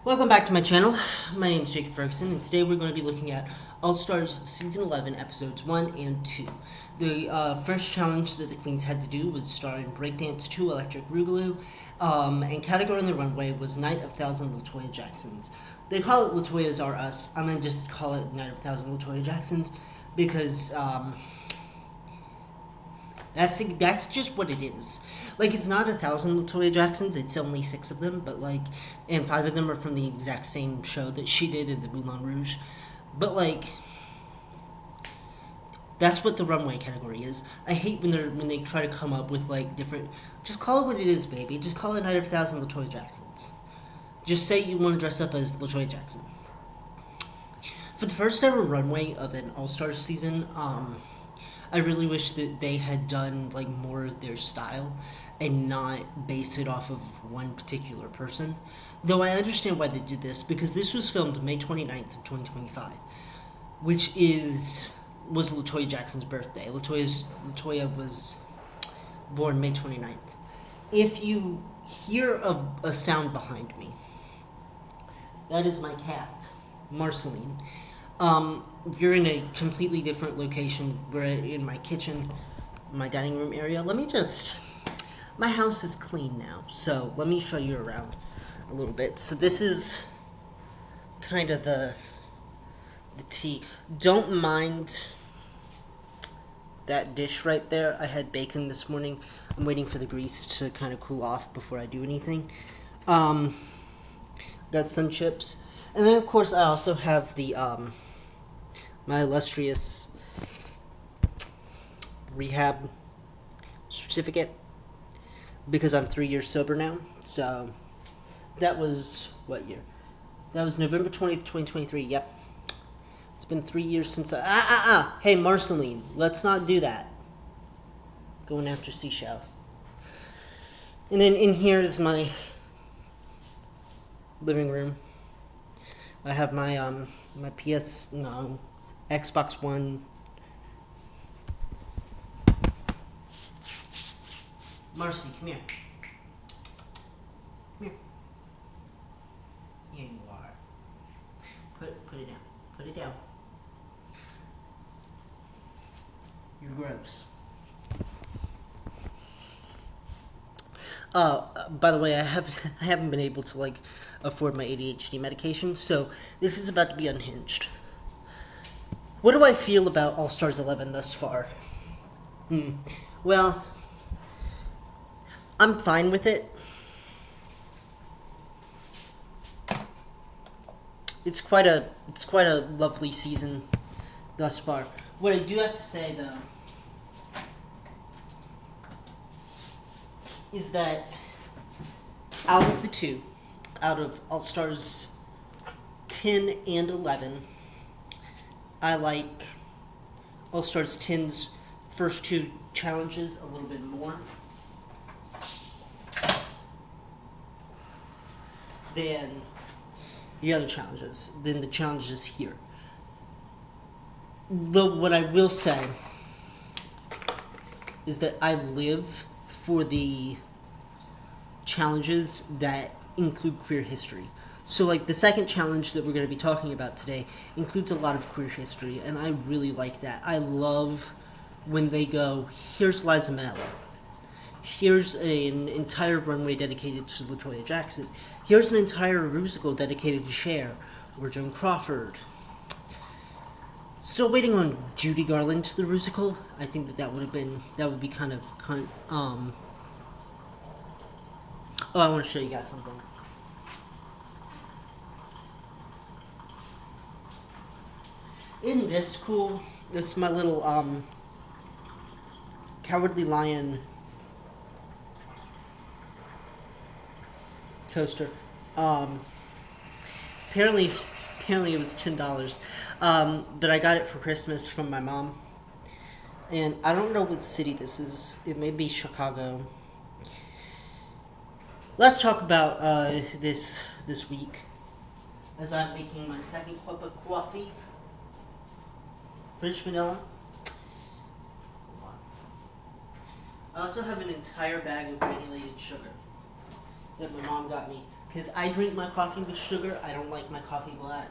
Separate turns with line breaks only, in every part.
Welcome back to my channel. My name is Jacob Ferguson, and today we're going to be looking at All-Stars Season 11, Episodes 1 and 2. The first challenge that the Queens had to do was star in Breakdance 2 Electric Boogaloo, and category on the runway was Night of Thousand LaToya Jacksons. They call it LaToya's Are Us. I'm going to just call it Night of Thousand LaToya Jacksons because that's just what it is. Like, it's not 1,000 LaToya Jacksons, it's only 6 of them, but like, and 5 of them are from the exact same show that she did in the Moulin Rouge. But like, that's what the runway category is. I hate when they try to come up with like different. Just call it what it is, baby. Just call it Night of 1,000 LaToya Jacksons. Just say you want to dress up as LaToya Jackson. For the first ever runway of an All-Stars season, I really wish that they had done like more of their style and not based it off of one particular person. Though I understand why they did this, because this was filmed May 29th of 2025, which was LaToya Jackson's birthday. LaToya was born May 29th. If you hear a sound behind me, that is my cat, Marceline. You're in a completely different location. We're in my kitchen, my dining room area. My house is clean now, so let me show you around a little bit. So this is kind of the tea. Don't mind that dish right there. I had bacon this morning. I'm waiting for the grease to kind of cool off before I do anything. Got some chips. And then, of course, I also have the my illustrious rehab certificate, because I'm 3 years sober now. So that was what year? That was November 20th, 2023. Yep. It's been 3 years since Hey, Marceline, let's not do that. Going after Seashell. And then in here is my living room. I have my Xbox One. Marcy, come here. Come here. Here you are. Put it down. Put it down. You're gross. By the way, I haven't been able to afford my ADHD medication, so this is about to be unhinged. What do I feel about All Stars 11 thus far? Well, I'm fine with it. It's quite a lovely season thus far. What I do have to say though is that out of the two, out of All Stars 10 and 11, I like All Stars 10's first two challenges a little bit more than the other challenges, than the challenges here. Though what I will say is that I live for the challenges that include queer history. So the second challenge that we're going to be talking about today includes a lot of queer history, and I really like that. I love when they go, here's Liza Minnelli. Here's an entire runway dedicated to LaToya Jackson. Here's an entire musical dedicated to Cher or Joan Crawford. Still waiting on Judy Garland, the musical. I think that would be kind of Oh, I want to show you guys something. Isn't this cool? This is my little Cowardly Lion coaster. Apparently it was $10. But I got it for Christmas from my mom. And I don't know what city this is. It may be Chicago. Let's talk about this week, as I'm making my second cup of coffee. French vanilla. I also have an entire bag of granulated sugar that my mom got me Because I drink my coffee with sugar. I don't like my coffee black.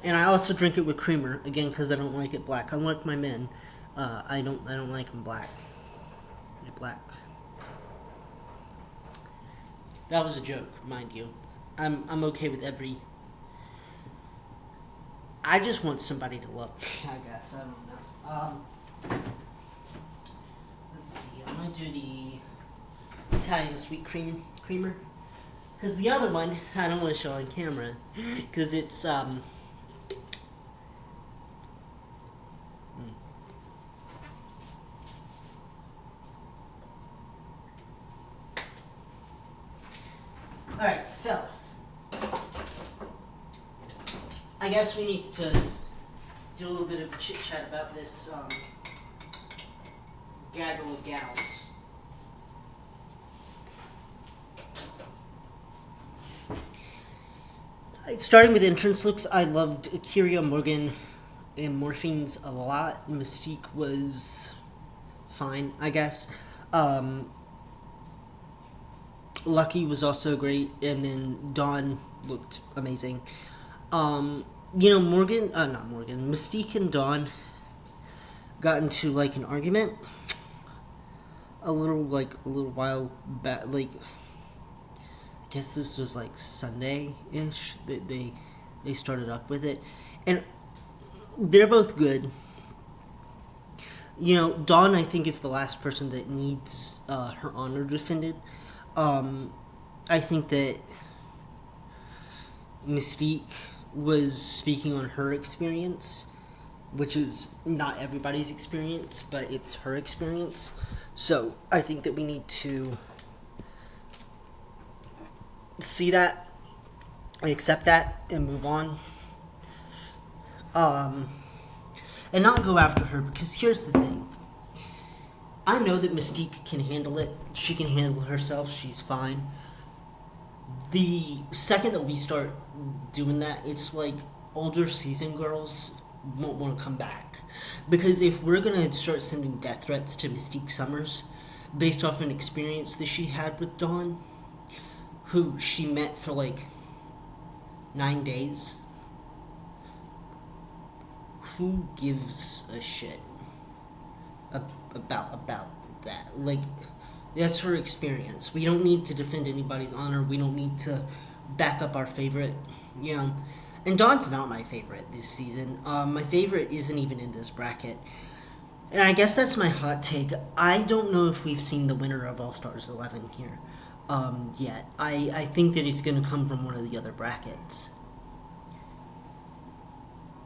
And I also drink it with creamer again because I don't like it black. Unlike my men, I don't like them black. Black. That was a joke, mind you. I'm okay with every. I just want somebody to love me. I guess I don't know. Let's see. I'm gonna do the Italian sweet creamer because the other one I don't want to show on camera because it's Alright, so I guess we need to do a little bit of chit chat about this gaggle of gals. Starting with entrance looks, I loved Kyria, Morgan, and Morphine's a lot. Mystique was fine, I guess. Lucky was also great, and then Dawn looked amazing. Morgan, not Morgan, Mystique and Dawn got into like an argument a little while back. Like, I guess this was like Sunday-ish that they started up with it, and they're both good. Dawn I think is the last person that needs her honor defended. I think that Mystique was speaking on her experience, which is not everybody's experience, but it's her experience. So I think that we need to see that, accept that, and move on. And not go after her, because here's the thing. I know that Mystique can handle it. She can handle herself. She's fine. The second that we start doing that, it's like older seasoned girls won't want to come back. Because if we're going to start sending death threats to Mystique Summers based off an experience that she had with Dawn, who she met for like 9 days, who gives a shit about that? Like, that's her experience. We don't need to defend anybody's honor. We don't need to back up our favorite. And Dawn's not my favorite this season. My favorite isn't even in this bracket. And I guess that's my hot take. I don't know if we've seen the winner of All Stars 11 here yet. I think that it's going to come from one of the other brackets.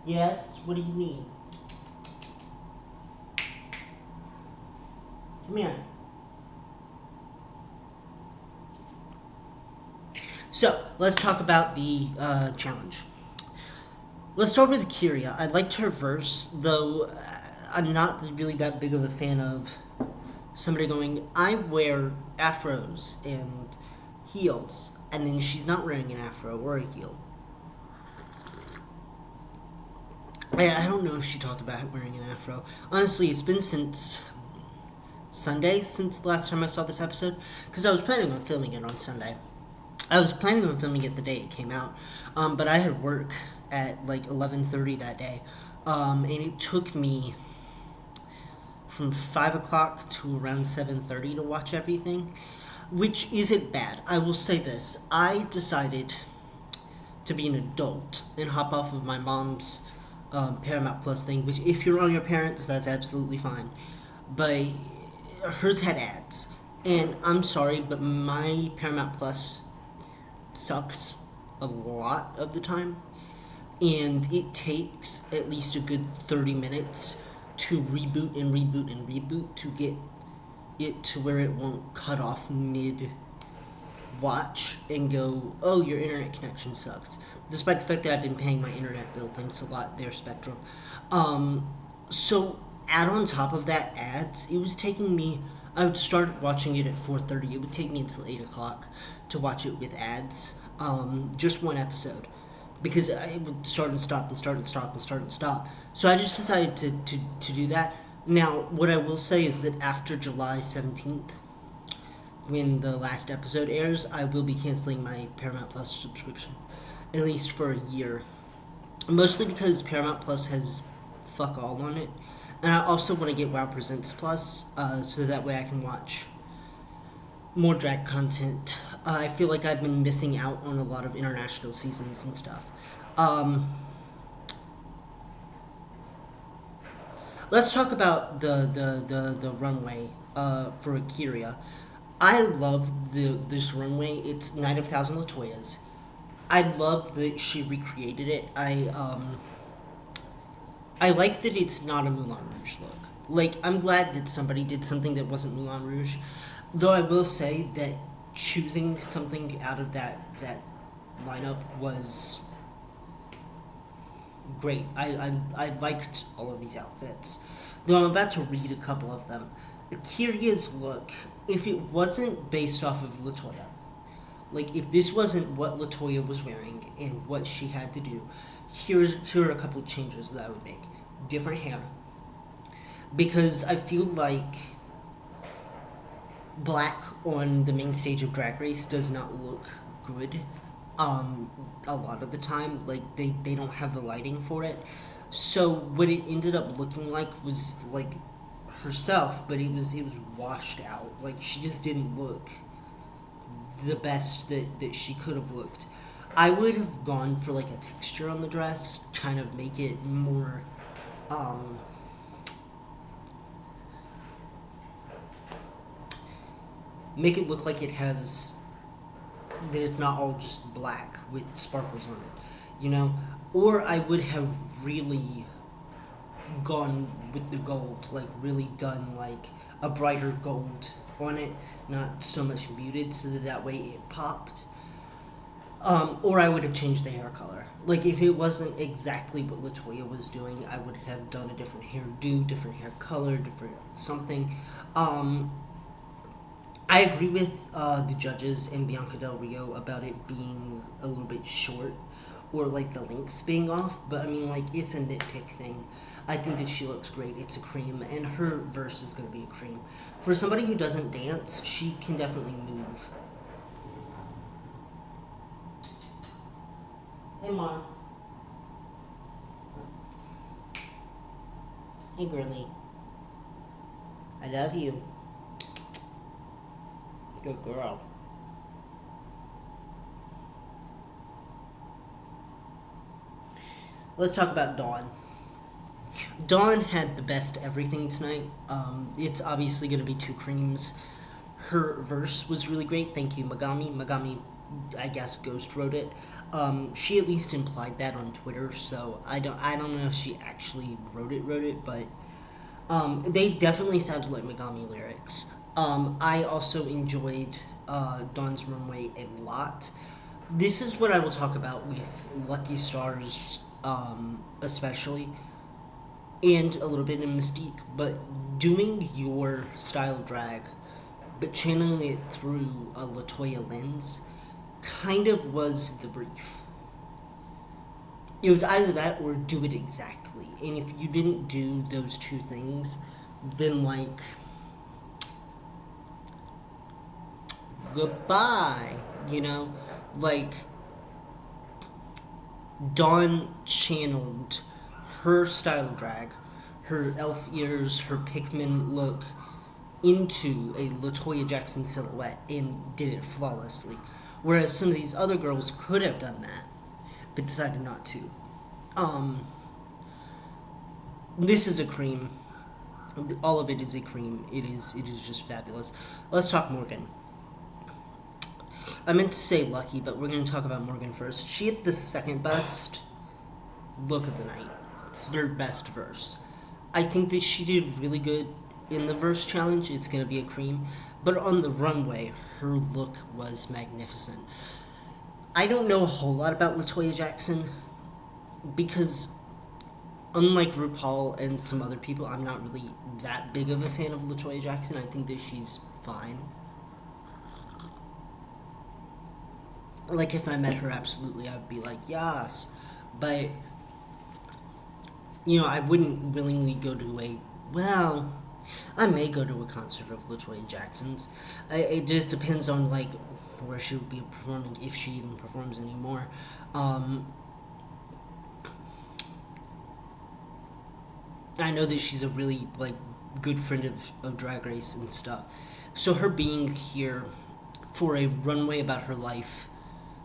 Yes? What do you need? Come here. So, let's talk about the challenge. Let's start with Kyria. I liked her verse, though I'm not really that big of a fan of somebody going, I wear afros and heels, and then she's not wearing an afro or a heel. I don't know if she talked about wearing an afro. Honestly, it's been since Sunday since the last time I saw this episode, because I was planning on filming it on Sunday. I was planning on filming it the day it came out, but I had work at like 11:30 that day, and it took me from 5 o'clock to around 7:30 to watch everything, which isn't bad. I will say this. I decided to be an adult and hop off of my mom's Paramount Plus thing, which if you're on your parents, that's absolutely fine. But hers had ads, and I'm sorry, but my Paramount Plus sucks a lot of the time, and it takes at least a good 30 minutes to reboot and reboot and reboot to get it to where it won't cut off mid watch and go, oh, your internet connection sucks, despite the fact that I've been paying my internet bill. Thanks a lot there, Spectrum. So add on top of that ads, it was taking me, I would start watching it at 4:30. It would take me until 8 o'clock to watch it with ads. just one episode, because it would start and stop and start and stop and start and stop. So I just decided to do that. Now, what I will say is that after July 17th, when the last episode airs, I will be canceling my Paramount Plus subscription, at least for a year. Mostly because Paramount Plus has fuck all on it. And I also want to get WoW Presents Plus, so that way I can watch more drag content. I feel like I've been missing out on a lot of international seasons and stuff. Let's talk about the runway for Akira. I love this runway. It's Night of Thousand Latoyas. I love that she recreated it. I like that it's not a Moulin Rouge look. Like, I'm glad that somebody did something that wasn't Moulin Rouge. Though I will say that choosing something out of that lineup was great. I liked all of these outfits. Though I'm about to read a couple of them. Akira's look, if it wasn't based off of Latoya, like if this wasn't what Latoya was wearing and what she had to do, here are a couple of changes that I would make. Different hair. Because I feel like black on the main stage of Drag Race does not look good. A lot of the time, like they don't have the lighting for it. So what it ended up looking like was like herself, but it was washed out. Like she just didn't look the best that she could have looked. I would have gone for like a texture on the dress, kind of make it more make it look like it has, that it's not all just black with sparkles on it, you know? Or I would have really gone with the gold, like really done like a brighter gold on it, not so much muted, so that way it popped. Or I would have changed the hair color. Like if it wasn't exactly what Latoya was doing, I would have done a different hairdo, different hair color, different something. I agree with the judges and Bianca Del Rio about it being a little bit short, or like the length being off, but I mean, like, it's a nitpick thing. I think that she looks great. It's a cream, and her verse is going to be a cream. For somebody who doesn't dance, she can definitely move. Hey, Mom. Hey, girly. I love you. Good girl. Let's talk about Dawn. Dawn had the best everything tonight. It's obviously going to be two creams. Her verse was really great. Thank you, Megami. Megami, I guess, ghost wrote it. She at least implied that on Twitter, so I don't know if she actually wrote it, but they definitely sounded like Megami lyrics. I also enjoyed Dawn's runway a lot. This is what I will talk about with Lucky Stars, especially, and a little bit in Mystique, but doing your style of drag, but channeling it through a Latoya lens, kind of was the brief. It was either that or do it exactly. And if you didn't do those two things, then, like, goodbye, you know? Like, Dawn channeled her style of drag, her elf ears, her Pikmin look, into a Latoya Jackson silhouette and did it flawlessly. Whereas some of these other girls could have done that, but decided not to. This is a cream. All of it is a cream. It is just fabulous. Let's talk Morgan. I meant to say Lucky, but we're going to talk about Morgan first. She had the second best look of the night. Third best verse. I think that she did really good in the verse challenge. It's going to be a cream. But on the runway, her look was magnificent. I don't know a whole lot about Latoya Jackson because, unlike RuPaul and some other people, I'm not really that big of a fan of Latoya Jackson. I think that she's fine. Like, if I met her, absolutely, I'd be like, yes. But, I wouldn't willingly go to well, I may go to a concert of Latoya Jackson's. It just depends on, like, where she would be performing, if she even performs anymore. I know that she's a really, like, good friend of Drag Race and stuff. So her being here for a runway about her life,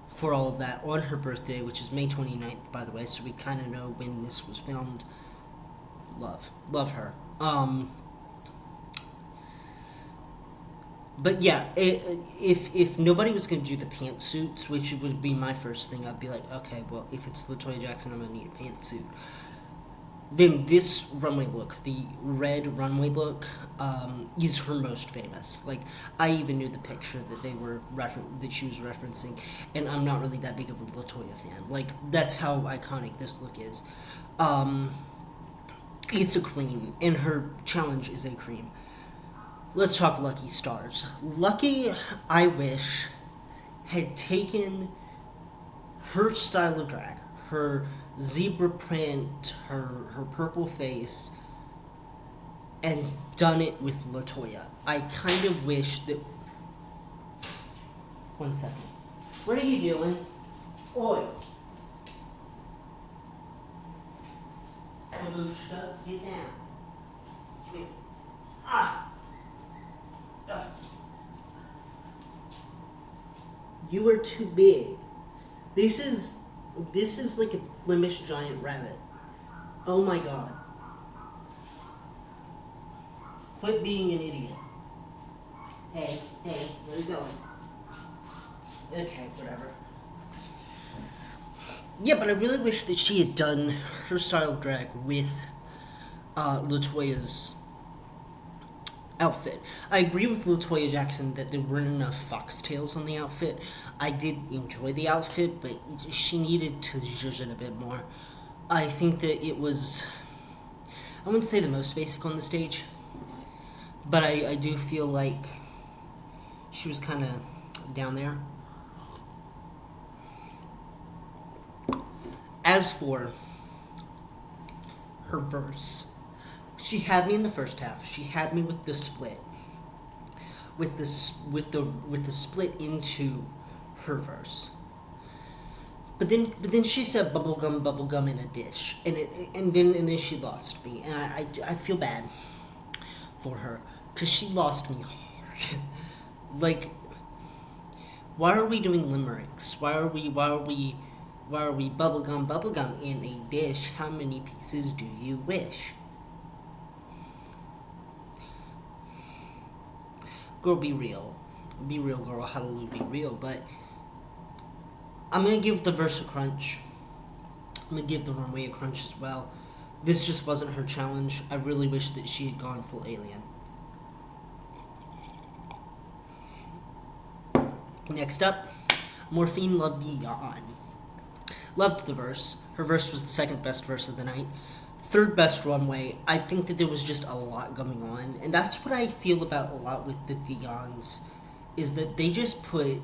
for all of that, on her birthday, which is May 29th, by the way, so we kind of know when this was filmed. Love her. But yeah, if nobody was going to do the pantsuits, which would be my first thing, I'd be like, okay, well, if it's Latoya Jackson, I'm going to need a pantsuit. Then this runway look, the red runway look, is her most famous. Like, I even knew the picture that that she was referencing, and I'm not really that big of a Latoya fan. Like, that's how iconic this look is. It's a cream, and her challenge is a cream. Let's talk Lucky Stars. Lucky, I wish, had taken her style of drag, her zebra print, her purple face, and done it with Latoya. I kind of wish that... One second. What are you doing? Oi. Kalushka, get down. Come here. You are too big. This is like a Flemish giant rabbit. Oh my god. Quit being an idiot. Hey, where are you going? Okay, whatever. Yeah, but I really wish that she had done her style of drag with Latoya's outfit. I agree with Latoya Jackson that there weren't enough foxtails on the outfit. I did enjoy the outfit, but she needed to zhuzh it a bit more. I think that it was, I wouldn't say the most basic on the stage, but I do feel like she was kind of down there. As for her verse, she had me in the first half. She had me with the split, with the split into her verse. But then she said bubblegum in a dish, and then she lost me, and I feel bad for her because she lost me hard. Like, why are we doing limericks? Why are we bubblegum in a dish? How many pieces do you wish? Girl, be real. Be real, girl. Hallelujah, be real. But I'm going to give the verse a crunch. I'm going to give the runway a crunch as well. This just wasn't her challenge. I really wish that she had gone full alien. Next up, Morphine Love Yawn. Loved the verse. Her verse was the second best verse of the night. Third best runway. I think that there was just a lot going on, and that's what I feel about a lot with the Dion's, is that they just put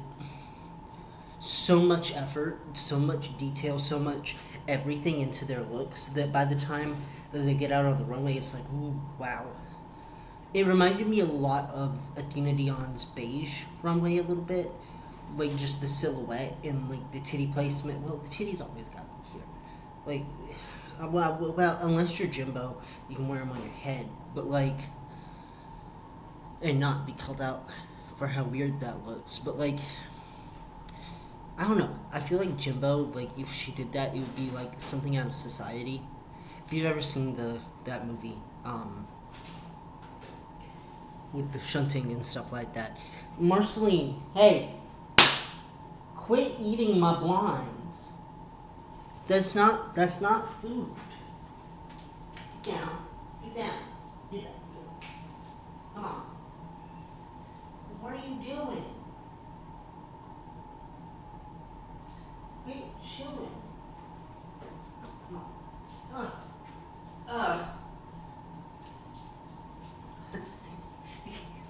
so much effort, so much detail, so much everything into their looks that by the time that they get out on the runway, it's like, ooh, wow. It reminded me a lot of Athena Dion's beige runway a little bit, like just the silhouette and like the titty placement. Well, the titties always got me here. Like, well, unless you're Jimbo, you can wear them on your head, but like, and not be called out for how weird that looks. But like, I don't know. I feel like Jimbo, like if she did that, it would be like something out of Society. If you've ever seen that movie, with the shunting and stuff like that, Marceline, hey, quit eating my blinds. That's not food. Get down. Get down. Get down. Come on. What are you doing? Quit chewing. Come on.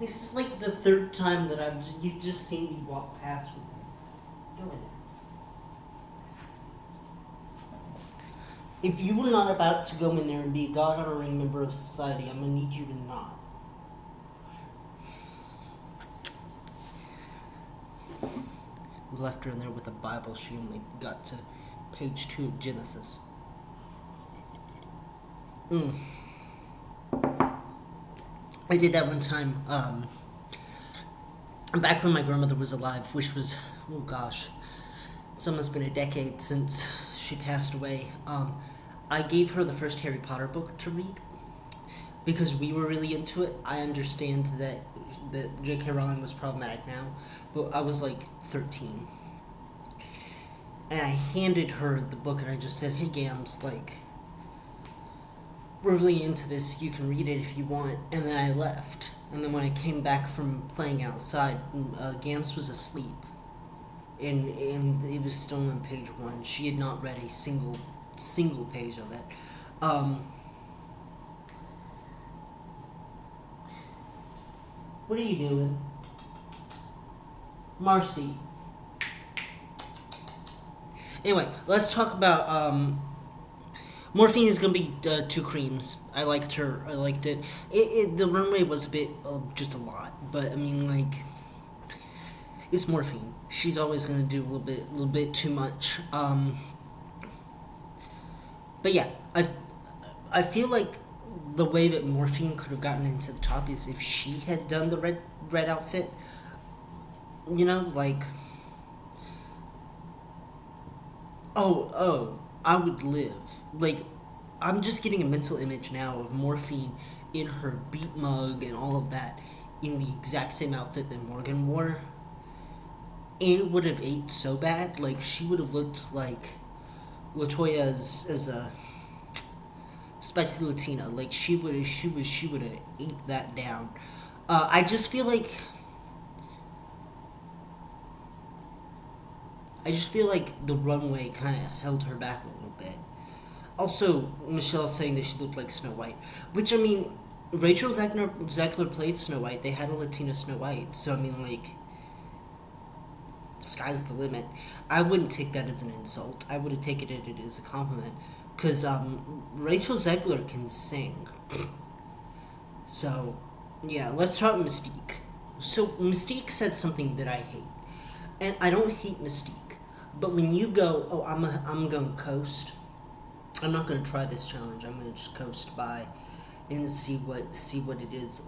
This is like the third time that you've just seen me walk past with me. Go in there. If you were not about to go in there and be a God honoring member of society, I'm gonna need you to not. We left her in there with a Bible. She only got to page 2 of Genesis. I did that one time. Back when my grandmother was alive, which was, oh gosh, it's almost been a decade since she passed away. I gave her the first Harry Potter book to read because we were really into it. I understand that J.K. Rowling was problematic now, but I was like 13. And I handed her the book and I just said, hey Gams, like, we're really into this, you can read it if you want. And then I left. And then when I came back from playing outside, Gams was asleep. And it was still on page 1. She had not read a single page of it. What are you doing? Marcy. Anyway, let's talk about Morphine is gonna be 2 creams. I liked her. I liked it. The runway was a bit, just a lot, but I mean, like, it's Morphine. She's always gonna do a little bit too much. But yeah, I feel like the way that Morphine could have gotten into the top is if she had done the red outfit. You know, like, I would live. Like, I'm just getting a mental image now of Morphine in her beat mug and all of that in the exact same outfit that Morgan wore. It would have ate so bad. Like, she would have looked like LaToya as a spicy Latina. Like, she would have ate that down. I just feel like the runway kind of held her back a little bit. Also, Michelle saying that she looked like Snow White, which, I mean, Rachel Zegler played Snow White. They had a Latina Snow White, so I mean, like, sky's the limit. I wouldn't take that as an insult. I would have taken it as a compliment, because Rachel Zegler can sing. So, yeah, let's talk Mystique. So Mystique said something that I hate, and I don't hate Mystique. But when you go, oh, I'm going to coast. I'm not going to try this challenge. I'm going to just coast by and see what it is.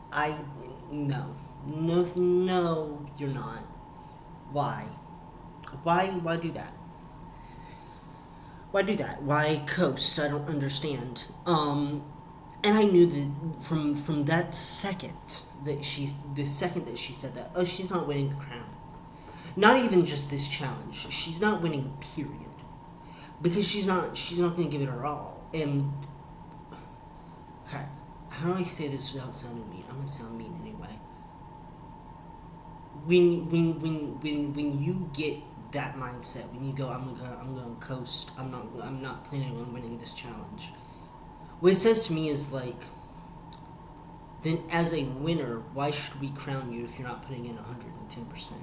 No, you're not. Why do that? Why do that? Why coast? I don't understand. And I knew that from that second that she said that, oh, she's not winning the crown. Not even just this challenge. She's not winning, period. Because she's not going to give it her all. And, okay, how do I say this without sounding mean? I'm going to sound mean anyway. When you get that mindset, when you go, I'm going to coast, I'm not planning on winning this challenge. What it says to me is, like, then as a winner, why should we crown you if you're not putting in 110%?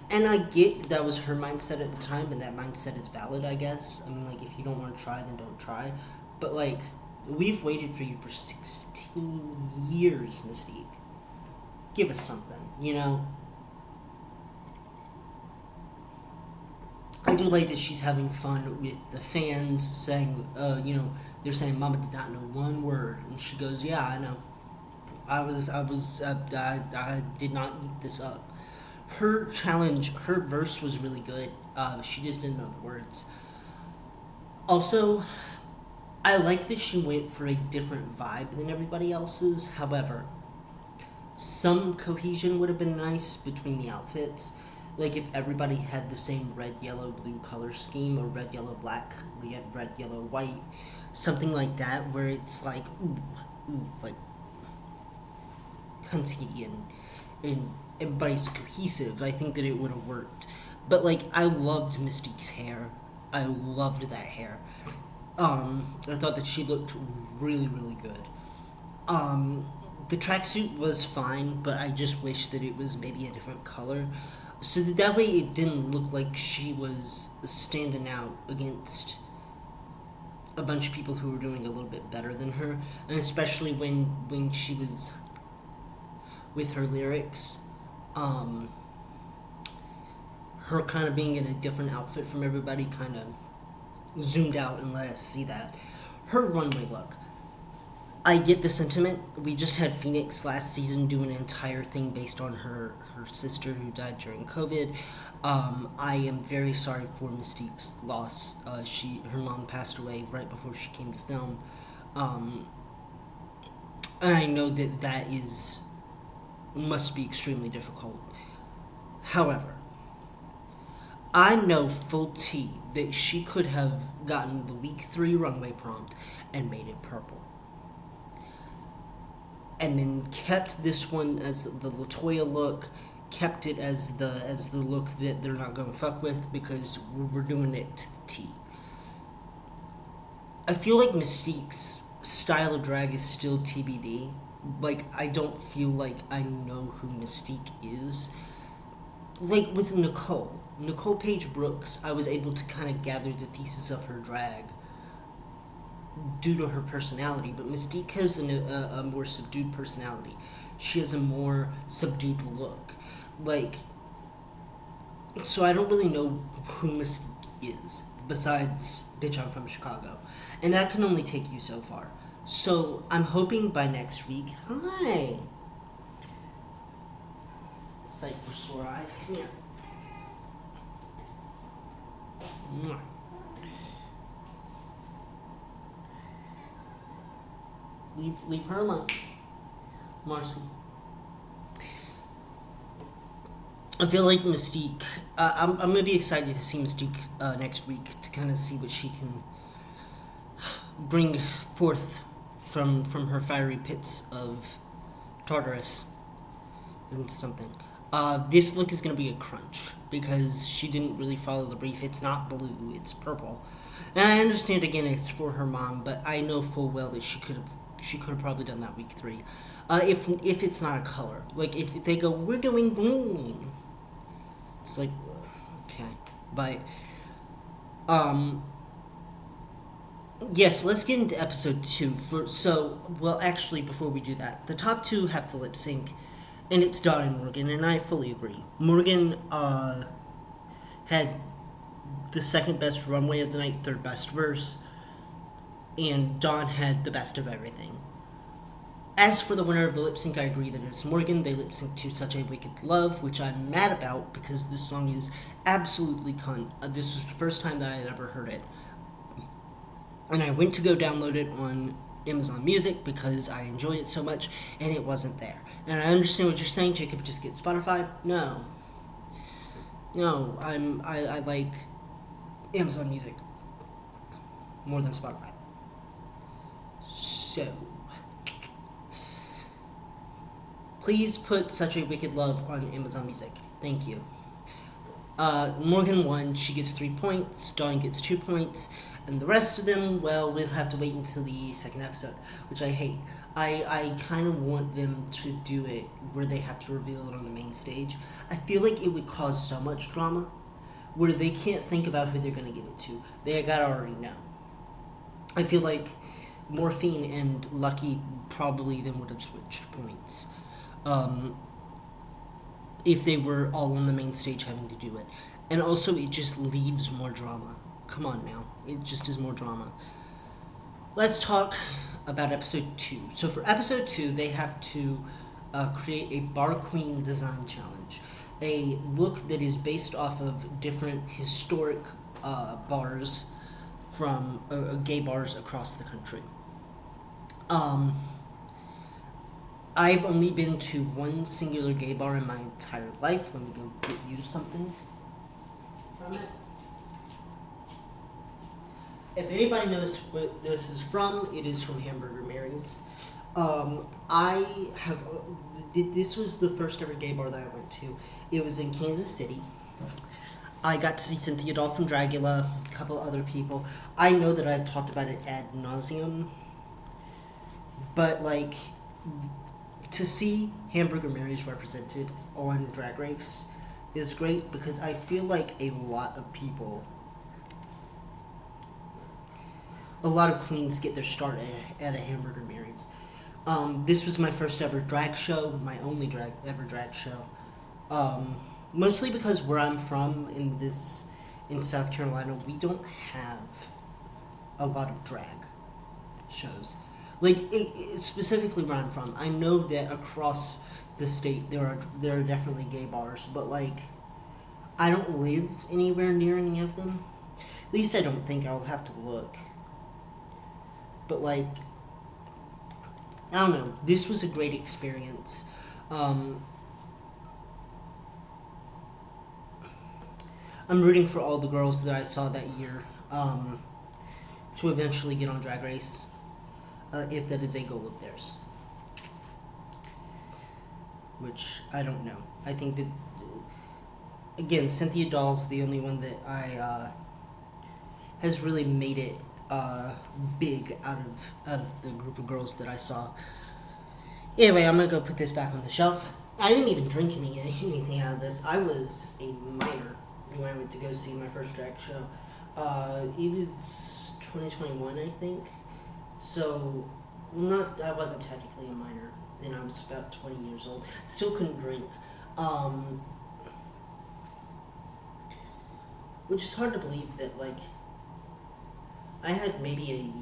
And I get that was her mindset at the time, and that mindset is valid, I guess. I mean, like, if you don't want to try, then don't try. But, like, we've waited for you for 16 years, Mystique. Give us something, you know? I do like that she's having fun with the fans, saying, they're saying Mama did not know one word. And she goes, yeah, I know. I did not eat this up. Her challenge, her verse was really good. She just didn't know the words. Also, I like that she went for a different vibe than everybody else's. However, some cohesion would have been nice between the outfits. Like if everybody had the same red, yellow, blue color scheme, or red, yellow, black, red, yellow, white, something like that, where it's like, like cunty and everybody's cohesive. I think that it would have worked. But like, I loved Mystique's hair. I loved that hair. I thought that she looked really, really good. The tracksuit was fine, but I just wish that it was maybe a different color, so that way it didn't look like she was standing out against a bunch of people who were doing a little bit better than her, and especially when she was with her lyrics, her kind of being in a different outfit from everybody kind of zoomed out and let us see that. Her runway look, I get the sentiment. We just had Phoenix last season do an entire thing based on her sister who died during COVID. I am very sorry for Mystique's loss. Her mom passed away right before she came to film. And I know that must be extremely difficult. However, I know full T that she could have gotten the week 3 runway prompt and made it purple. And then kept this one as the LaToya look, kept it as the look that they're not going to fuck with because we're doing it to the T. I feel like Mystique's style of drag is still TBD. Like, I don't feel like I know who Mystique is. Like, with Nicole Paige Brooks, I was able to kind of gather the thesis of her drag due to her personality, but Mystique has a more subdued personality. She has a more subdued look. Like, so I don't really know who Mystique is, besides, bitch, I'm from Chicago. And that can only take you so far. So I'm hoping by next week, hi! Sight for sore eyes, come here. Mwah. Leave her alone, Marcy. I feel like Mystique. I'm gonna be excited to see Mystique next week to kind of see what she can bring forth from her fiery pits of Tartarus into something. This look is gonna be a crunch because she didn't really follow the brief. It's not blue, it's purple, and I understand again it's for her mom, but I know full well that she could have probably done that week 3. If it's not a color, like if they go, we're doing green, it's like, okay, but yes, let's get into episode 2. Actually, before we do that, the top 2 have to lip sync, and it's Dawn and Morgan, and I fully agree. Morgan had the second best runway of the night, third best verse, and Dawn had the best of everything. As for the winner of the lip sync, I agree that it's Morgan. They lip sync to Such a Wicked Love, which I'm mad about because this song is absolutely cunt. This was the first time that I had ever heard it. And I went to go download it on Amazon Music because I enjoyed it so much, and it wasn't there. And I understand what you're saying, Jacob, just get Spotify. No, I like Amazon Music more than Spotify. So, please put Such a Wicked Love on Amazon Music. Thank you. Morgan won. She gets 3 points. Dawn gets 2 points. And the rest of them, well, we'll have to wait until the second episode, which I hate. I kind of want them to do it where they have to reveal it on the main stage. I feel like it would cause so much drama where they can't think about who they're going to give it to. They gotta already know. I feel like Morphine and Lucky probably then would have switched points. If they were all on the main stage having to do it. And also, it just leaves more drama. Come on now. It just is more drama. Let's talk about episode 2. So for episode 2, they have to create a Bar Queen design challenge. A look that is based off of different historic bars from gay bars across the country. I've only been to one singular gay bar in my entire life. Let me go get you something from it. If anybody knows what this is from, it is from Hamburger Mary's. This was the first ever gay bar that I went to. It was in Kansas City. I got to see Cynthia Doll from Dragula, a couple other people. I know that I've talked about it ad nauseum, but like, to see Hamburger Mary's represented on Drag Race is great because I feel like a lot of people a lot of queens get their start at a Hamburger Mary's. This was my first ever drag show, my only ever drag show. Mostly because where I'm from in South Carolina, we don't have a lot of drag shows. Like specifically where I'm from, I know that across the state there are definitely gay bars, but like I don't live anywhere near any of them. At least I don't think. I'll have to look. But like I don't know. This was a great experience. I'm rooting for all the girls that I saw that year to eventually get on Drag Race, if that is a goal of theirs. Which I don't know. I think that again, Cynthia Doll's the only one that I has really made it big out of the group of girls that I saw. Anyway, I'm gonna go put this back on the shelf. I didn't even drink anything out of this. I was a minor when I went to go see my first drag show. It was 2021, I think. So, I wasn't technically a minor. Then I was about 20 years old. Still couldn't drink. Which is hard to believe that, like, I had maybe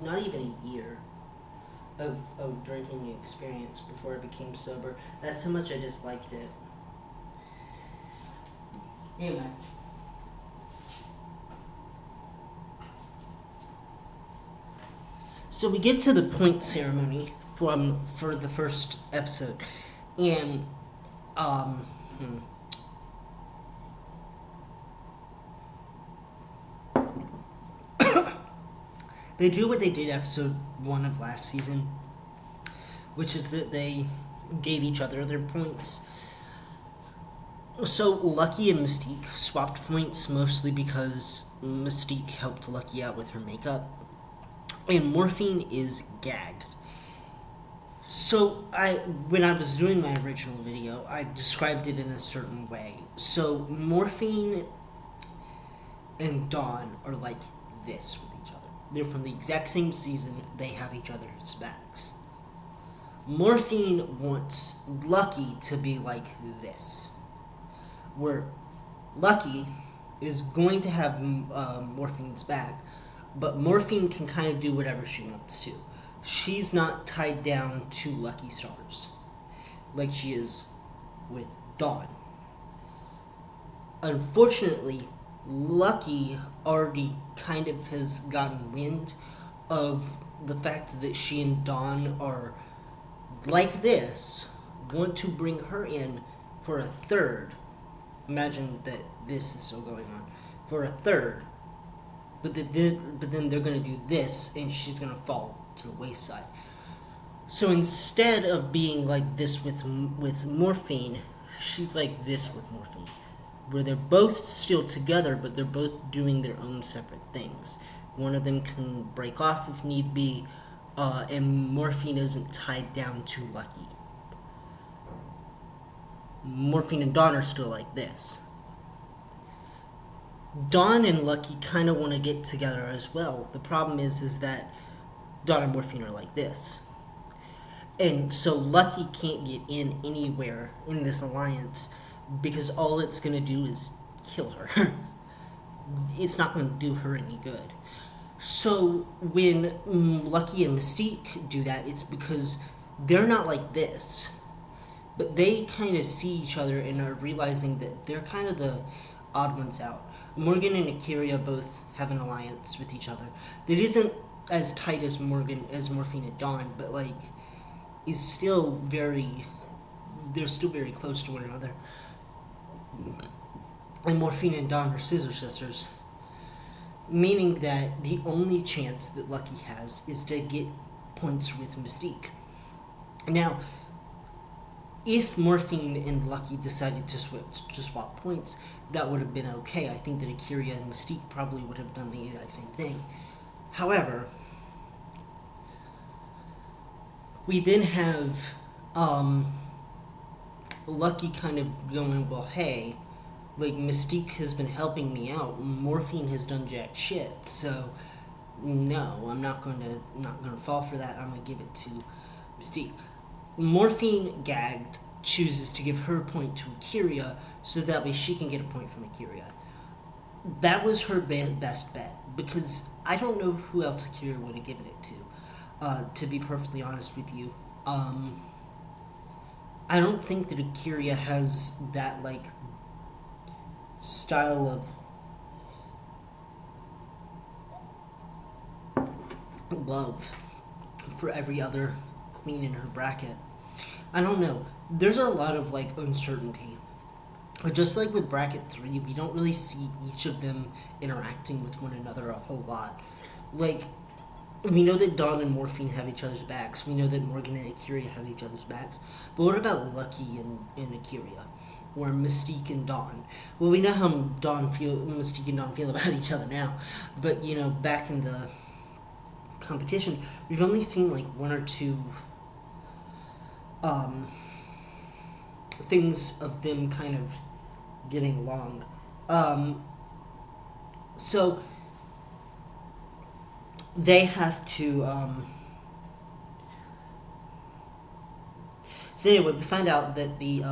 not even a year of drinking experience before I became sober. That's how much I disliked it. Anyway. So we get to the point ceremony for the first episode, and they do what they did episode 1 of last season, which is that they gave each other their points. So Lucky and Mystique swapped points mostly because Mystique helped Lucky out with her makeup, and Morphine is gagged. So when I was doing my original video, I described it in a certain way. So Morphine and Dawn are like this with each other. They're from the exact same season. They have each other's backs. Morphine wants Lucky to be like this, where Lucky is going to have Morphine's back, but Morphine can kind of do whatever she wants to. She's not tied down to Lucky Stars like she is with Dawn. Unfortunately, Lucky already kind of has gotten wind of the fact that she and Dawn are like this, want to bring her in for a third. Imagine that this is still going on. For a third. But then they're going to do this, and she's going to fall to the wayside. So instead of being like this with Morphine, she's like this with Morphine, where they're both still together, but they're both doing their own separate things. One of them can break off if need be, and Morphine isn't tied down to Lucky. Morphine and Dawn are still like this. Dawn and Lucky kind of want to get together as well. The problem is that Dawn and Morphine are like this. And so Lucky can't get in anywhere in this alliance because all it's going to do is kill her. It's not going to do her any good. So when Lucky and Mystique do that, it's because they're not like this. But they kind of see each other and are realizing that they're kind of the odd ones out. Morgan and Akira both have an alliance with each other that isn't as tight as Morphine and Dawn, but like is still they're still very close to one another. And Morphine and Dawn are scissor sisters, meaning that the only chance that Lucky has is to get points with Mystique. Now, if Morphine and Lucky decided to swap points, that would have been okay. I think that Akira and Mystique probably would have done the exact same thing. However, we then have Lucky kind of going, well, hey, like, Mystique has been helping me out. Morphine has done jack shit, so No, I'm not gonna fall for that. I'm gonna give it to Mystique. Morphine gagged chooses to give her point to Akira so that way she can get a point from Akira. That was her best bet because I don't know who else Akira would have given it to. To be perfectly honest with you, I don't think that Akira has that like style of love for every other queen in her bracket. I don't know. There's a lot of like uncertainty. Just like with bracket 3, we don't really see each of them interacting with one another a whole lot. Like, we know that Dawn and Morphine have each other's backs. We know that Morgan and Akira have each other's backs. But what about Lucky and Akira? Or Mystique and Dawn? Well, we know how Mystique and Dawn feel about each other now. But, back in the competition, we've only seen like one or two um, things of them kind of getting along. So they have to. So anyway, we find out that the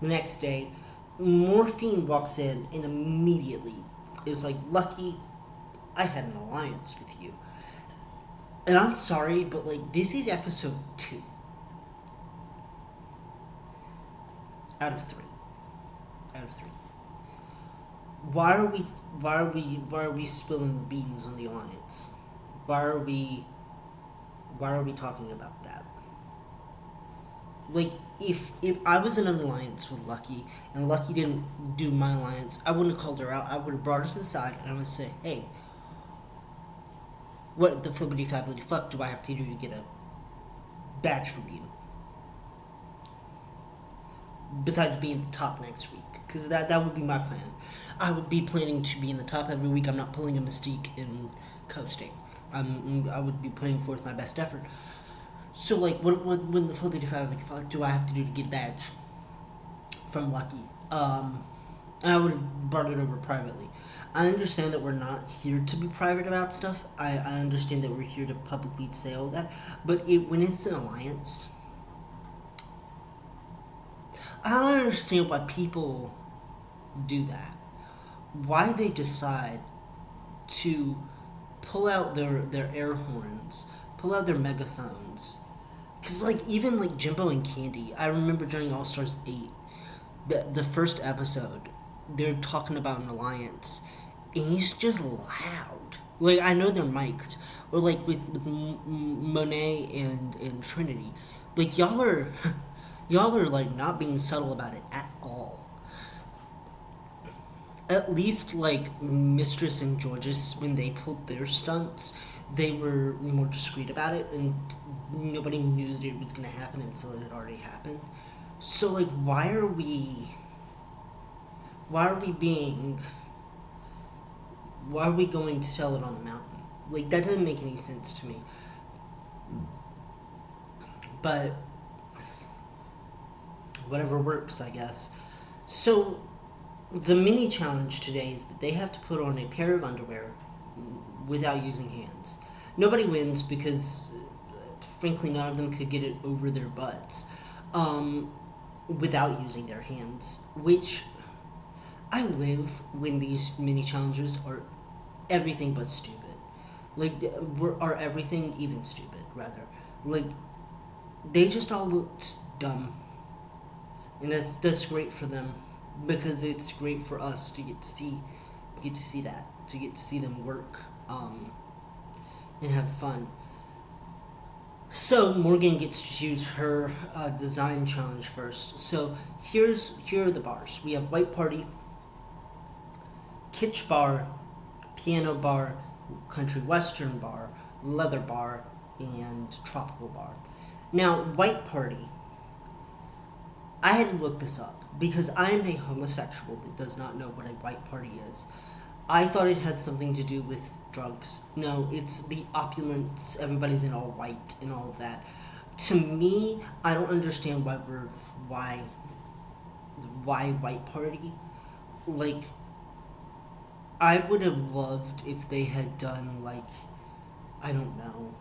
next day, Morphine walks in and immediately is like, "Lucky, I had an alliance with you." And I'm sorry, but like this is episode 2 out of 3. Out of 3. Why are we spilling the beans on the alliance? Why are we talking about that? Like if I was in an alliance with Lucky and Lucky didn't do my alliance, I wouldn't have called her out. I would have brought her to the side and I would say, "Hey, what the flippity fabbity fuck do I have to do to get a badge from you? Besides being the top next week." Because that would be my plan. I would be planning to be in the top every week. I'm not pulling a Mystique and coasting. I would be putting forth my best effort. So, like, what when the flippity fabbity fuck do I have to do to get a badge from Lucky? And I would have brought it over privately. I understand that we're not here to be private about stuff. I understand that we're here to publicly say all that. But when it's an alliance, I don't understand why people do that. Why they decide to pull out their air horns, pull out their megaphones. Because, like, even, like, Jimbo and Candy, I remember during All Stars 8, the first episode, they're talking about an alliance, and he's just loud. Like, I know they're mic'd. Or, like, with Monet and Trinity. Like, y'all are, like, not being subtle about it at all. At least, like, Mistress and Georges, when they pulled their stunts, they were more discreet about it, and nobody knew that it was going to happen until it had already happened. So, like, why are we going to tell it on the mountain? Like, that doesn't make any sense to me. But whatever works, I guess. So the mini challenge today is that they have to put on a pair of underwear without using hands. Nobody wins because, frankly, none of them could get it over their butts without using their hands, which I live when these mini challenges are everything but stupid. Like, are everything even stupid, rather. Like, they just all look dumb. And that's great for them because it's great for us to get to see that, to get to see them work and have fun. So Morgan gets to choose her design challenge first. So here are the bars. We have White Party, Kitsch Bar, Piano Bar, Country Western Bar, Leather Bar, and Tropical Bar. Now, White Party, I had to look this up because I am a homosexual that does not know what a white party is. I thought it had something to do with drugs. No, it's the opulence, everybody's in all white and all of that. To me, I don't understand why white party? Like, I would have loved if they had done like, I don't know,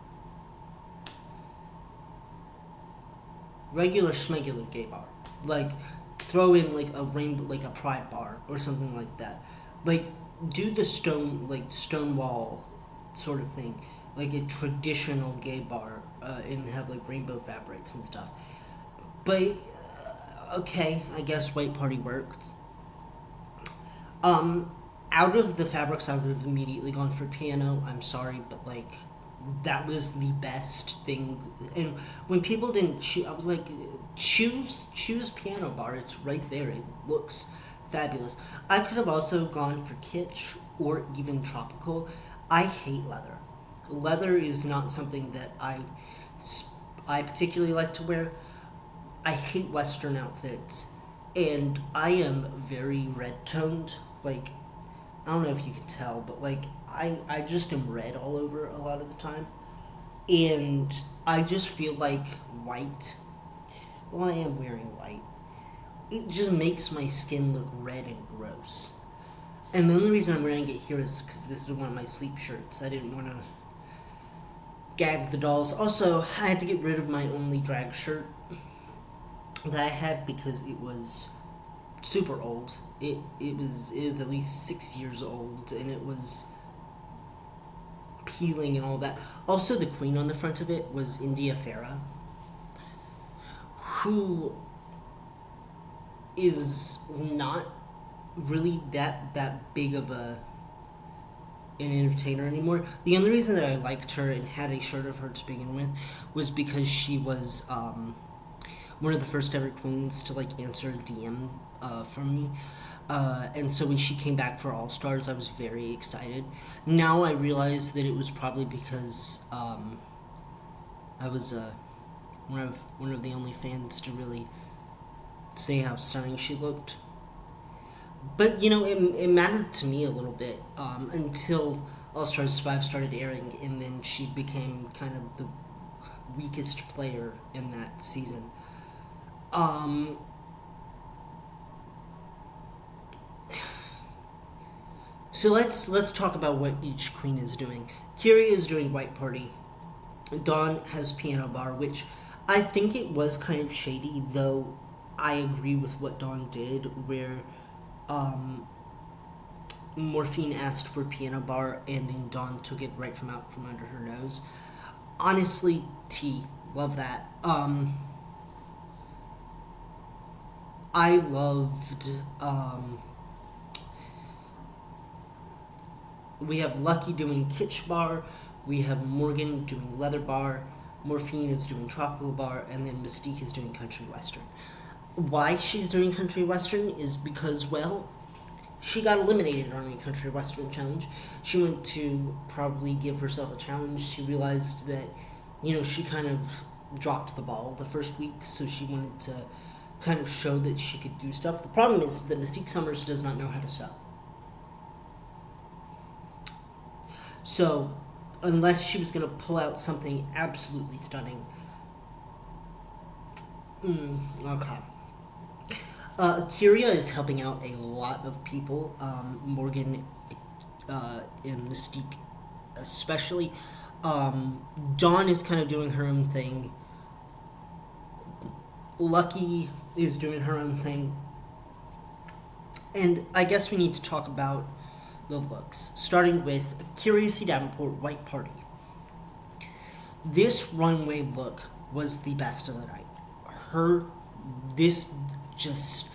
regular schmegular gay bar. Like, throw in like a rainbow, like a pride bar or something like that. Like, do the stonewall sort of thing, like a traditional gay bar, and have like rainbow fabrics and stuff. But okay, I guess white party works. Um, Out of the fabrics, I would have immediately gone for piano. I'm sorry, but like that was the best thing. And when people didn't choose, I was like, choose piano bar. It's right there. It looks fabulous. I could have also gone for kitsch or even tropical. I hate leather. Leather is not something that I particularly like to wear. I hate Western outfits, and I am very red toned. Like, I don't know if you can tell, but like I just am red all over a lot of the time, and I just feel like white. Well, I am wearing white. It just makes my skin look red and gross. And the only reason I'm wearing it here is because this is one of my sleep shirts. I didn't want to gag the dolls. Also, I had to get rid of my only drag shirt that I had because it was super old. It was at least 6 years old, and it was peeling and all that. Also, the queen on the front of it was India Farah, who is not really that big of an entertainer anymore. The only reason that I liked her and had a shirt of her to begin with was because she was one of the first ever queens to like answer a DM from me. And so when she came back for All Stars, I was very excited. Now I realize that it was probably because I was one of the only fans to really say how stunning she looked. But it mattered to me a little bit until All Stars 5 started airing, and then she became kind of the weakest player in that season. Um, so let's talk about what each queen is doing. Kyria is doing White Party. Dawn has Piano Bar, which I think it was kind of shady, though I agree with what Dawn did, where um, Morphine asked for Piano Bar and then Dawn took it right from out from under her nose. Honestly, T, love that. I loved. We have Lucky doing Kitsch Bar, we have Morgan doing Leather Bar, Morphine is doing Tropical Bar, and then Mystique is doing Country Western. Why she's doing Country Western is because, well, she got eliminated on a Country Western challenge. She went to probably give herself a challenge. She realized that, she kind of dropped the ball the first week, so she wanted to kind of show that she could do stuff. The problem is that Mystique Summers does not know how to sew. So, unless she was going to pull out something absolutely stunning. Okay. Kyria is helping out a lot of people. Morgan and Mystique especially. Dawn is kind of doing her own thing. Lucky is doing her own thing. And I guess we need to talk about the looks, starting with Kyria C. Davenport, White Party. This runway look was the best of the night. This just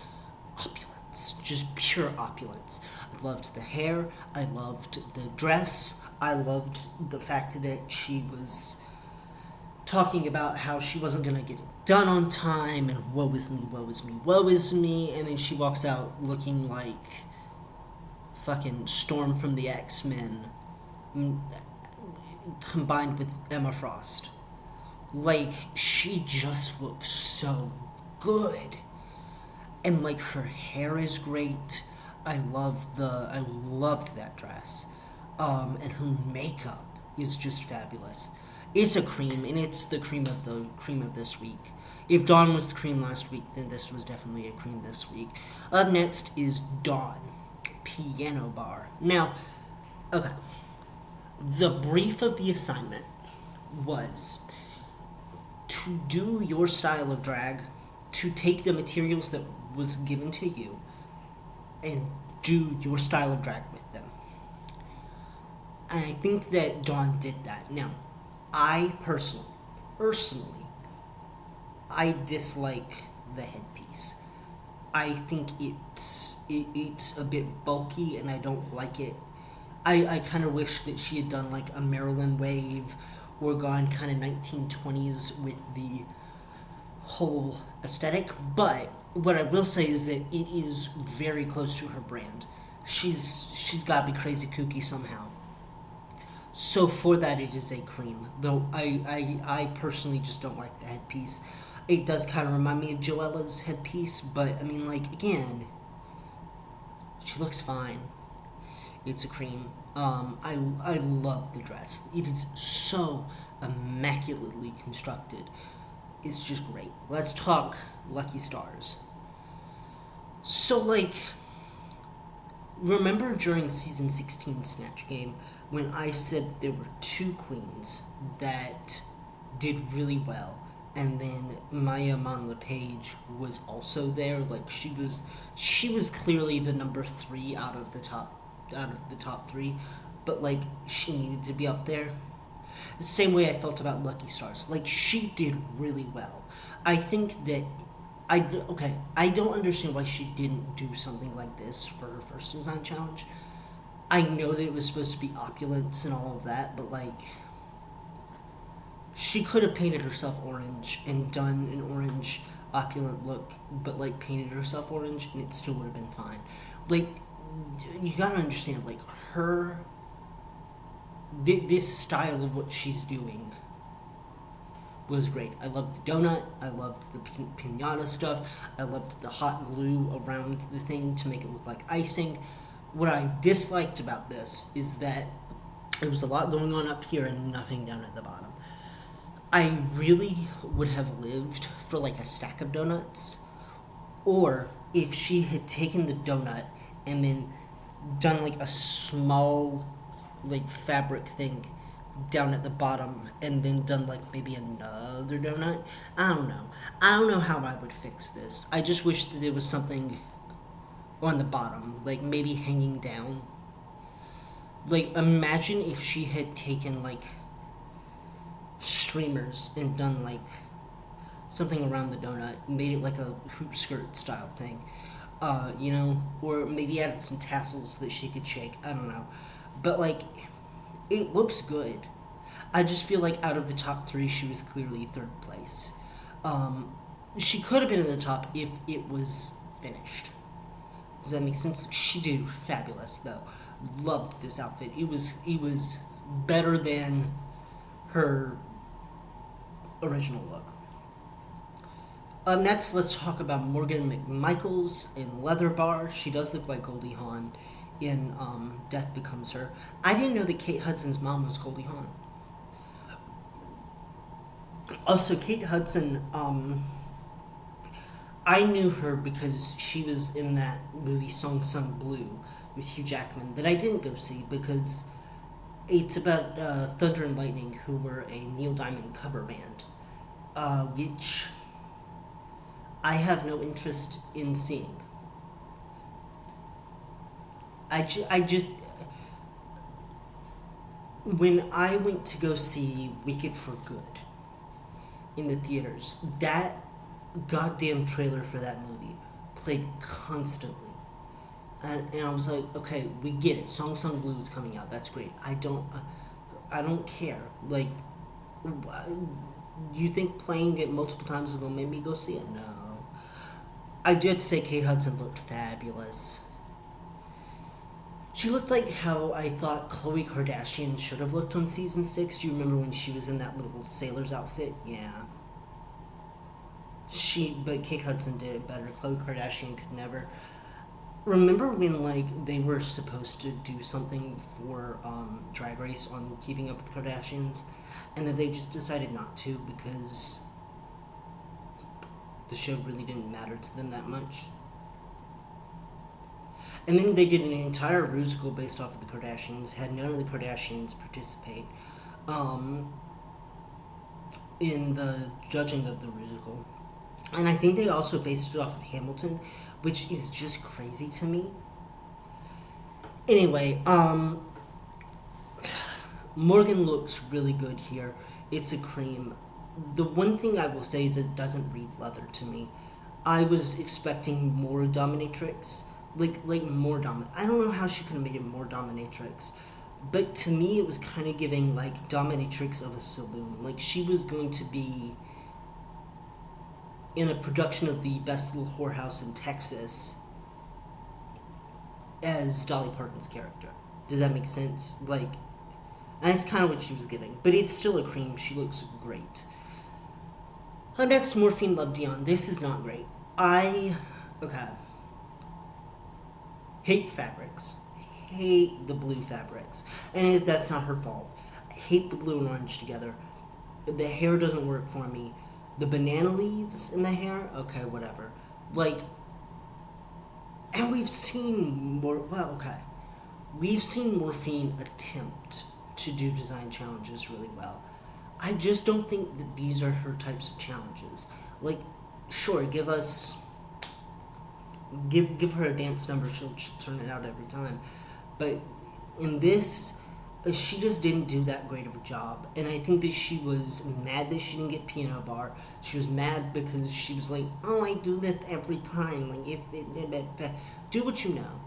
opulence, just pure opulence. I loved the hair, I loved the dress, I loved the fact that she was talking about how she wasn't going to get it done on time and woe is me, woe is me, woe is me, and then she walks out looking like fucking Storm from the X-Men combined with Emma Frost. Like, she just looks so good. And like her hair is great. I loved that dress. And her makeup is just fabulous. It's a cream, and it's the cream of this week. If Dawn was the cream last week, then this was definitely a cream this week. Up next is Dawn. piano bar. Now, okay, the brief of the assignment was to do your style of drag, to take the materials that was given to you and do your style of drag with them. And I think that Dawn did that. Now, I personally, I dislike the headpiece. I think it's a bit bulky and I don't like it. I kind of wish that she had done like a Marilyn wave or gone kind of 1920s with the whole aesthetic. But what I will say is that it is very close to her brand. She's got to be crazy kooky somehow. So for that, it is a cream. Though I personally just don't like the headpiece. It does kind of remind me of Joella's headpiece, but I mean, like, again, she looks fine. It's a cream. I love the dress. It is so immaculately constructed. It's just great. Let's talk Lucky Stars. So, like, remember during season 16 Snatch Game when I said that there were two queens that did really well, and then Maya Mon-LePage was also there. Like, she was clearly the number 3 out of the top 3, but like she needed to be up there. The same way I felt about Lucky Stars. Like, she did really well. I think that I don't understand why she didn't do something like this for her first design challenge. I know that it was supposed to be opulence and all of that, but like, she could have painted herself orange and done an orange opulent look, but like painted herself orange and it still would have been fine. Like, you gotta understand, like, this style of what she's doing was great. I loved the donut. I loved the pinata stuff. I loved the hot glue around the thing to make it look like icing. What I disliked about this is that there was a lot going on up here and nothing down at the bottom. I really would have lived for like a stack of donuts, or if she had taken the donut and then done like a small like fabric thing down at the bottom and then done like maybe another donut. I don't know how I would fix this. I just wish that there was something on the bottom, like maybe hanging down. Like, imagine if she had taken like streamers and done like something around the donut, made it like a hoop skirt style thing. Or maybe added some tassels that she could shake. I don't know. But, like, it looks good. I just feel like out of the top 3, she was clearly 3rd place. She could have been in the top if it was finished. Does that make sense? She did fabulous, though. Loved this outfit. It was better than her original look. Next, let's talk about Morgan McMichaels in Leather Bar. She does look like Goldie Hawn in Death Becomes Her. I didn't know that Kate Hudson's mom was Goldie Hawn. Also, Kate Hudson, I knew her because she was in that movie Song Sung Blue with Hugh Jackman that I didn't go see because it's about Thunder and Lightning, who were a Neil Diamond cover band, which I have no interest in seeing. I just when I went to go see Wicked for Good in the theaters, that goddamn trailer for that movie played constantly. And I was like, okay, we get it. Song Sung Blue is coming out. That's great. I don't care. Like, you think playing it multiple times is going to make me go see it? No. I do have to say Kate Hudson looked fabulous. She looked like how I thought Khloe Kardashian should have looked on season 6. Do you remember when she was in that little sailor's outfit? Yeah. But Kate Hudson did it better. Khloe Kardashian could never. Remember when, like, they were supposed to do something for Drag Race on Keeping Up with the Kardashians, and then they just decided not to because the show really didn't matter to them that much? And then they did an entire musical based off of the Kardashians, had none of the Kardashians participate um, in the judging of the musical. And I think they also based it off of Hamilton, which is just crazy to me. Anyway, Morgan looks really good here. It's a cream. The one thing I will say is it doesn't read leather to me. I was expecting more dominatrix, like more dominant. I don't know how she could have made it more dominatrix, but to me it was kind of giving like dominatrix of a saloon. Like she was going to be in a production of the Best Little Whorehouse in Texas as Dolly Parton's character. Does that make sense? Like, and that's kind of what she was giving. But it's still a cream. She looks great. Next, Morphine Love Dion. This is not great. Okay. Hate fabrics. Hate the blue fabrics. And that's not her fault. I hate the blue and orange together. The hair doesn't work for me. The banana leaves in the hair, okay, whatever. Like, and we've seen we've seen Morphine attempt to do design challenges really well. I just don't think that these are her types of challenges. Like, sure, give her a dance number, she'll turn it out every time. But in this, she just didn't do that great of a job. And I think that she was mad that she didn't get piano bar. She was mad because she was like, oh, I do this every time. Like, do what you know.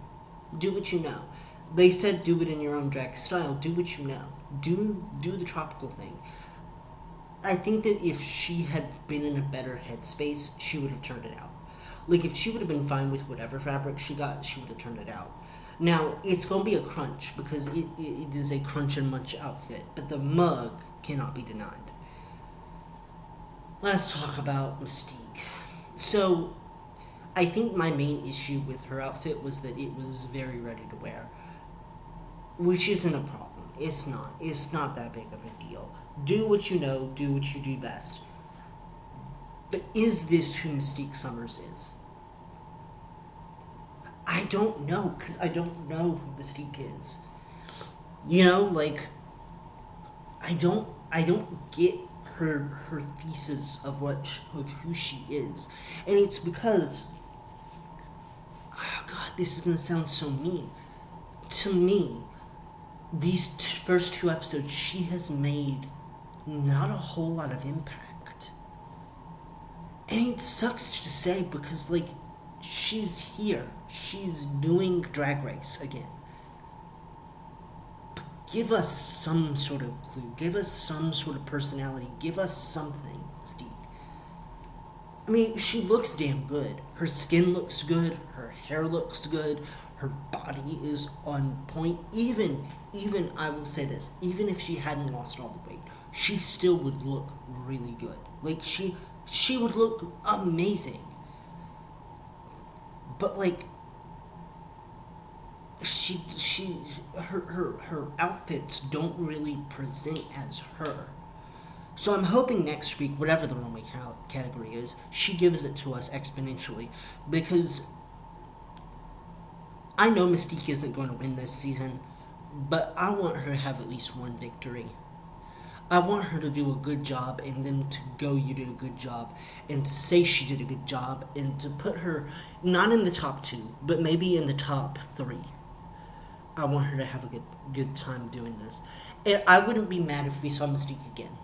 Do what you know. They said do it in your own drag style. Do what you know. Do the tropical thing. I think that if she had been in a better headspace, she would have turned it out. Like, if she would have been fine with whatever fabric she got, she would have turned it out. Now, it's going to be a crunch because it is a crunch and munch outfit, but the mug cannot be denied. Let's talk about Mystique. So, I think my main issue with her outfit was that it was very ready to wear, which isn't a problem. It's not. It's not that big of a deal. Do what you know, do what you do best. But is this who Mystique Summers is? I don't know, because I don't know who Mystique is. You know, like, I don't get her thesis of who she is. And it's because, oh God, this is going to sound so mean. To me, these first two episodes, she has made not a whole lot of impact. And it sucks to say because, like, she's here. She's doing Drag Race again. But give us some sort of clue. Give us some sort of personality. Give us something, Mystique. I mean, she looks damn good. Her skin looks good. Her hair looks good. Her body is on point. Even I will say this, even if she hadn't lost all the weight, she still would look really good. Like, she would look amazing. But, like, her outfits don't really present as her. So I'm hoping next week, whatever the runway category is, she gives it to us exponentially. Because I know Mystique isn't going to win this season, but I want her to have at least one victory. I want her to do a good job and then to go, you did a good job, and to say she did a good job, and to put her not in the top 2, but maybe in the top 3. I want her to have a good time doing this. And I wouldn't be mad if we saw Mystique again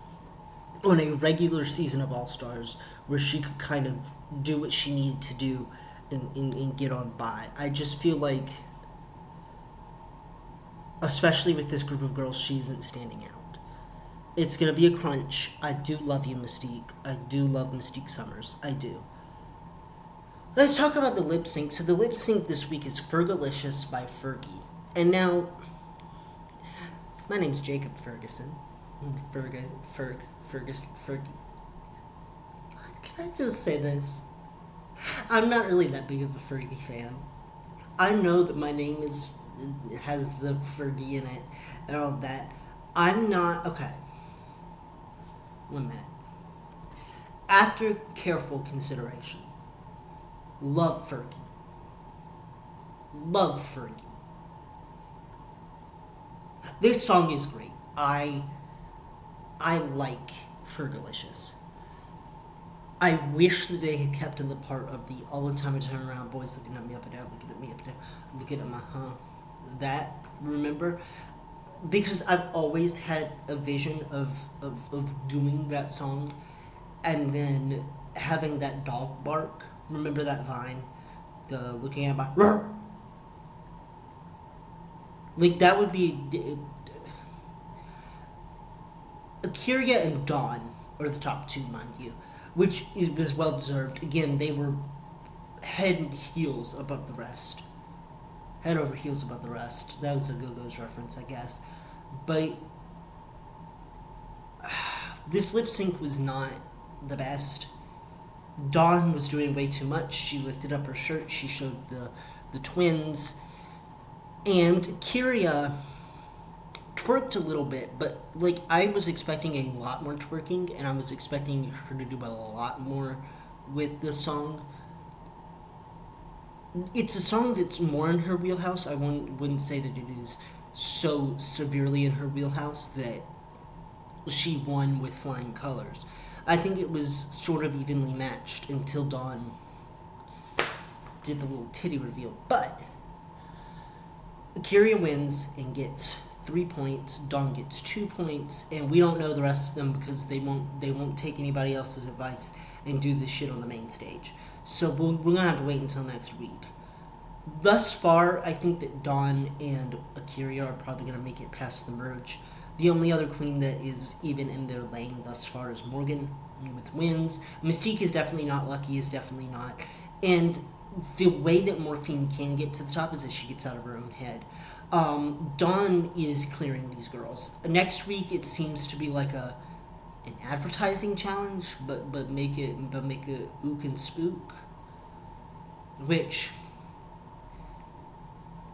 on a regular season of All Stars where she could kind of do what she needed to do and get on by. I just feel like, especially with this group of girls, she isn't standing out. It's going to be a crunch. I do love you, Mystique. I do love Mystique Summers. I do. Let's talk about the lip sync. So the lip sync this week is Fergalicious by Fergie. And now, my name's Jacob Ferguson. Fergie. Can I just say this? I'm not really that big of a Fergie fan. I know that my name has the Fergie in it and all that. I'm not... Okay. 1 minute. After careful consideration, love Fergie. Love Fergie. This song is great. I like Fergalicious. I wish that they had kept in the part of the all the time I turn around, boys looking at me up and down, looking at me up and down, looking at my that, remember? Because I've always had a vision of doing that song and then having that dog bark. Remember that vine? The looking at my like that would be Akira and Dawn are the top two, mind you, which was well deserved. Again, they were head and heels above the rest. Head over heels above the rest. That was a Go-Go's reference, I guess. But this lip sync was not the best. Dawn was doing way too much. She lifted up her shirt. She showed the twins. And Kyria twerked a little bit, but like I was expecting a lot more twerking, and I was expecting her to do a lot more with the song. It's a song that's more in her wheelhouse. I wouldn't say that it is so severely in her wheelhouse that she won with flying colors. I think it was sort of evenly matched until Dawn did the little titty reveal. But Kyria wins and gets 3 points. Dawn gets 2 points, and we don't know the rest of them because they won't take anybody else's advice and do this shit on the main stage. So we're gonna have to wait until next week. Thus far, I think that Dawn and Akira are probably gonna make it past the merge. The only other queen that is even in their lane thus far is Morgan with wins. Mystique is definitely not. Lucky is definitely not. And the way that Morphine can get to the top is if she gets out of her own head. Dawn is clearing these girls. Next week, it seems to be like an advertising challenge, but make it ook and spook, which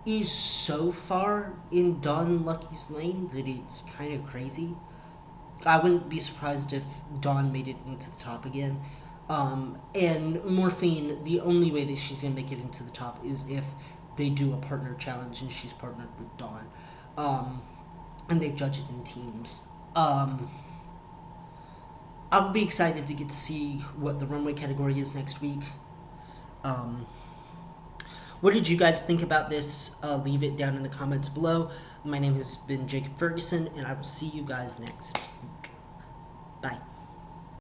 is so far in Dawn Lucky's lane that it's kind of crazy. I wouldn't be surprised if Dawn made it into the top again. And Morphine, the only way that she's going to make it into the top is if they do a partner challenge and she's partnered with Dawn. And they judge it in teams. I'll be excited to get to see what the runway category is next week. What did you guys think about this? Leave it down in the comments below. My name has been Jacob Ferguson, and I will see you guys next week. Bye.